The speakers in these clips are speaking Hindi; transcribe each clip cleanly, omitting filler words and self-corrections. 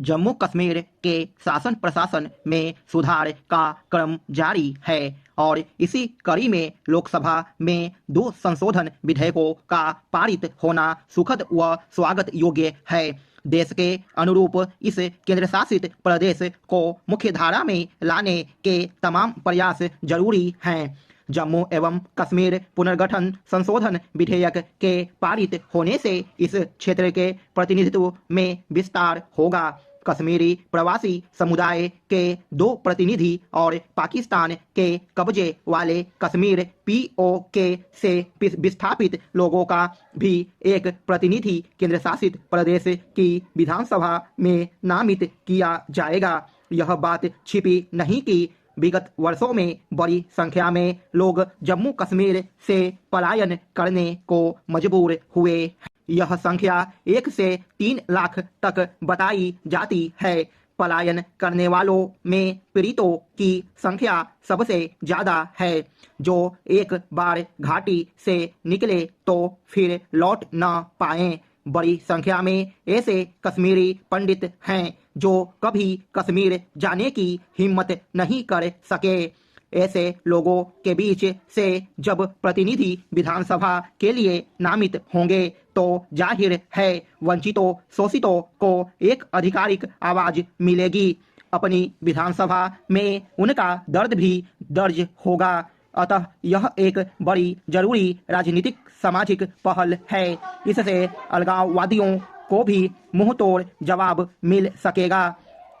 जम्मू कश्मीर के शासन प्रशासन में सुधार का क्रम जारी है और इसी कड़ी में लोकसभा में 2 संशोधन विधेयकों का पारित होना सुखद व स्वागत योग्य है। देश के अनुरूप इस केंद्र शासित प्रदेश को मुख्यधारा में लाने के तमाम प्रयास जरूरी हैं। जम्मू एवं कश्मीर पुनर्गठन संशोधन विधेयक के पारित होने से इस क्षेत्र के प्रतिनिधित्व में विस्तार होगा। कश्मीरी प्रवासी समुदाय के 2 प्रतिनिधि और पाकिस्तान के कब्जे वाले कश्मीर पीओके से विस्थापित लोगों का भी एक प्रतिनिधि केंद्र शासित प्रदेश की विधानसभा में नामित किया जाएगा। यह बात छिपी नहीं कि विगत वर्षों में बड़ी संख्या में लोग जम्मू कश्मीर से पलायन करने को मजबूर हुए। यह संख्या 1 से 3 लाख तक बताई जाती है। पलायन करने वालों में पीड़ितों की संख्या सबसे ज्यादा है, जो एक बार घाटी से निकले तो फिर लौट न पाएं। बड़ी संख्या में ऐसे कश्मीरी पंडित हैं जो कभी कश्मीर जाने की हिम्मत नहीं कर सके। ऐसे लोगों के बीच से जब प्रतिनिधि विधानसभा के लिए नामित होंगे तो जाहिर है वंचितों शोषितों को एक आधिकारिक आवाज मिलेगी। अपनी विधानसभा में उनका दर्द भी दर्ज होगा। अतः यह एक बड़ी जरूरी राजनीतिक सामाजिक पहल है। इससे अलगाववादियों को भी मुंहतोड़ जवाब मिल सकेगा।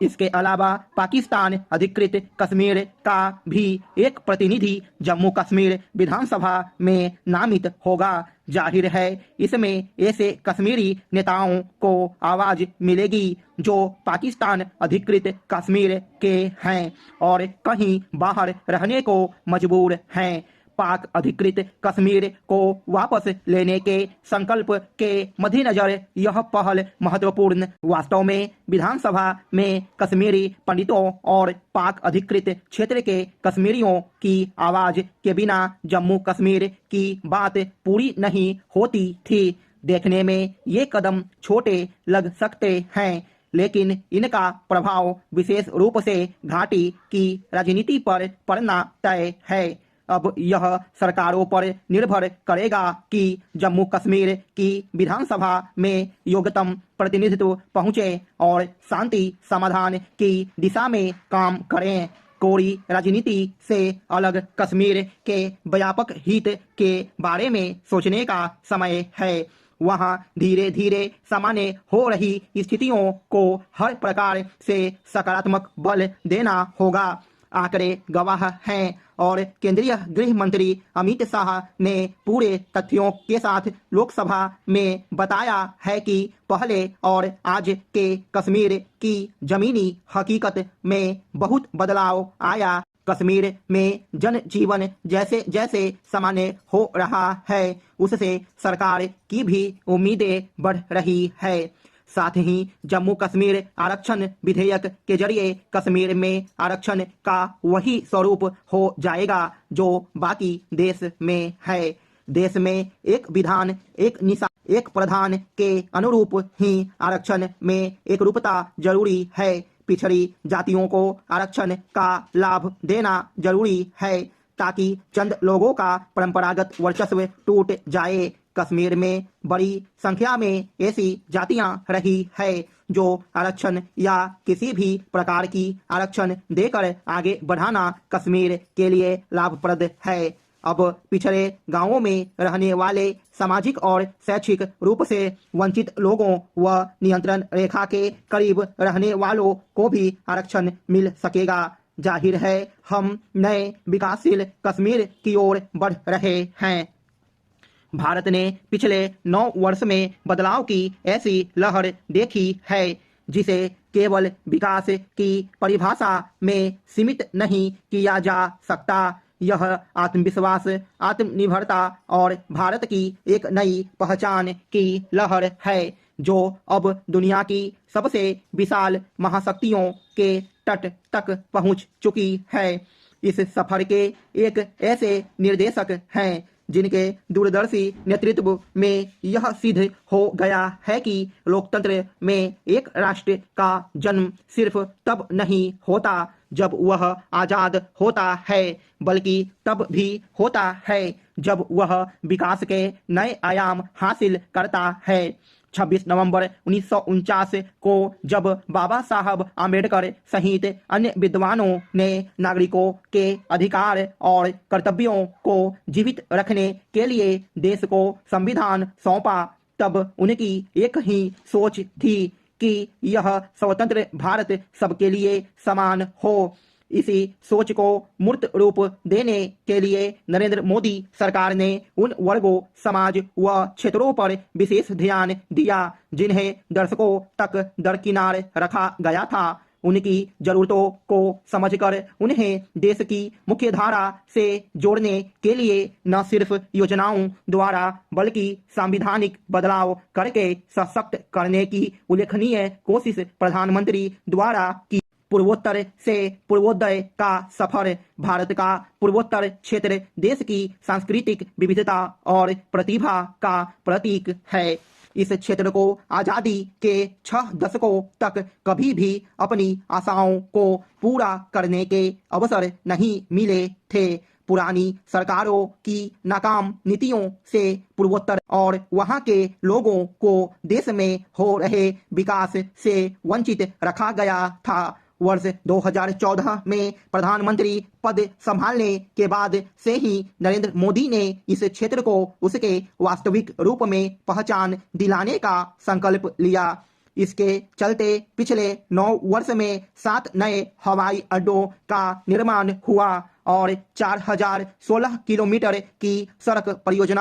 इसके अलावा पाकिस्तान अधिकृत कश्मीर का भी एक प्रतिनिधि जम्मू कश्मीर विधानसभा में नामित होगा। जाहिर है इसमें ऐसे कश्मीरी नेताओं को आवाज मिलेगी जो पाकिस्तान अधिकृत कश्मीर के हैं और कहीं बाहर रहने को मजबूर हैं। पाक अधिकृत कश्मीर को वापस लेने के संकल्प के मद्देनजर यह पहल महत्वपूर्ण। वास्तव में विधानसभा में कश्मीरी पंडितों और पाक अधिकृत क्षेत्र के कश्मीरियों की आवाज के बिना जम्मू कश्मीर की बात पूरी नहीं होती थी। देखने में ये कदम छोटे लग सकते हैं, लेकिन इनका प्रभाव विशेष रूप से घाटी की राजनीति पर पड़ना तय है। अब यह सरकारों पर निर्भर करेगा कि जम्मू कश्मीर की विधानसभा में योग्यतम प्रतिनिधित्व पहुंचे और शांति समाधान की दिशा में काम करें। कोरी राजनीति से अलग कश्मीर के व्यापक हित के बारे में सोचने का समय है। वहां धीरे धीरे सामान्य हो रही स्थितियों को हर प्रकार से सकारात्मक बल देना होगा। आंकड़े गवाह हैं और केंद्रीय गृह मंत्री अमित शाह ने पूरे तथ्यों के साथ लोकसभा में बताया है कि पहले और आज के कश्मीर की जमीनी हकीकत में बहुत बदलाव आया। कश्मीर में जनजीवन जैसे जैसे सामान्य हो रहा है, उससे सरकार की भी उम्मीदें बढ़ रही है। साथ ही जम्मू कश्मीर आरक्षण विधेयक के जरिए कश्मीर में आरक्षण का वही स्वरूप हो जाएगा जो बाकी देश में है। देश में एक विधान एक निशान एक प्रधान के अनुरूप ही आरक्षण में एकरूपता जरूरी है। पिछड़ी जातियों को आरक्षण का लाभ देना जरूरी है ताकि चंद लोगों का परंपरागत वर्चस्व टूट जाए। कश्मीर में बड़ी संख्या में ऐसी जातियां रही है जो आरक्षण या किसी भी प्रकार की आरक्षण देकर आगे बढ़ाना कश्मीर के लिए लाभप्रद है। अब पिछड़े गांवों में रहने वाले सामाजिक और शैक्षिक रूप से वंचित लोगों व नियंत्रण रेखा के करीब रहने वालों को भी आरक्षण मिल सकेगा। जाहिर है हम नए विकासशील कश्मीर की ओर बढ़ रहे हैं। भारत ने पिछले 9 वर्ष में बदलाव की ऐसी लहर देखी है जिसे केवल विकास की परिभाषा में सीमित नहीं किया जा सकता। यह आत्मविश्वास, आत्मनिर्भरता और भारत की एक नई पहचान की लहर है जो अब दुनिया की सबसे विशाल महाशक्तियों के तट तक पहुंच चुकी है। इस सफर के एक ऐसे निर्देशक हैं जिनके दूरदर्शी नेतृत्व में यह सिद्ध हो गया है कि लोकतंत्र में एक राष्ट्र का जन्म सिर्फ तब नहीं होता जब वह आजाद होता है, बल्कि तब भी होता है जब वह विकास के नए आयाम हासिल करता है। 26 नवंबर 1949 को जब बाबा साहब आम्बेडकर सहित अन्य विद्वानों ने नागरिकों के अधिकार और कर्तव्यों को जीवित रखने के लिए देश को संविधान सौंपा, तब उनकी एक ही सोच थी कि यह स्वतंत्र भारत सबके लिए समान हो। इसी सोच को मूर्त रूप देने के लिए नरेंद्र मोदी सरकार ने उन वर्गों, समाज व क्षेत्रों पर विशेष ध्यान दिया जिन्हें दशकों तक दरकिनार रखा गया था। उनकी जरूरतों को समझकर उन्हें देश की मुख्य धारा से जोड़ने के लिए न सिर्फ योजनाओं द्वारा बल्कि संवैधानिक बदलाव करके सशक्त करने की उल्लेखनीय कोशिश प्रधानमंत्री द्वारा की। पूर्वोत्तर से पूर्वोदय का सफर भारत का पूर्वोत्तर क्षेत्र देश की सांस्कृतिक विविधता और प्रतिभा का प्रतीक है। इस क्षेत्र को आजादी के 6 दशकों तक कभी भी अपनी आशाओं को पूरा करने के अवसर नहीं मिले थे। पुरानी सरकारों की नाकाम नीतियों से पूर्वोत्तर और वहां के लोगों को देश में हो रहे विकास से वंचित रखा गया था। वर्ष 2014 में प्रधानमंत्री पद संभालने के बाद से ही नरेंद्र मोदी ने इस क्षेत्र को उसके वास्तविक रूप में पहचान दिलाने का संकल्प लिया। इसके चलते पिछले 9 वर्ष में 7 नए हवाई अड्डों का निर्माण हुआ और 4016 किलोमीटर की सड़क परियोजना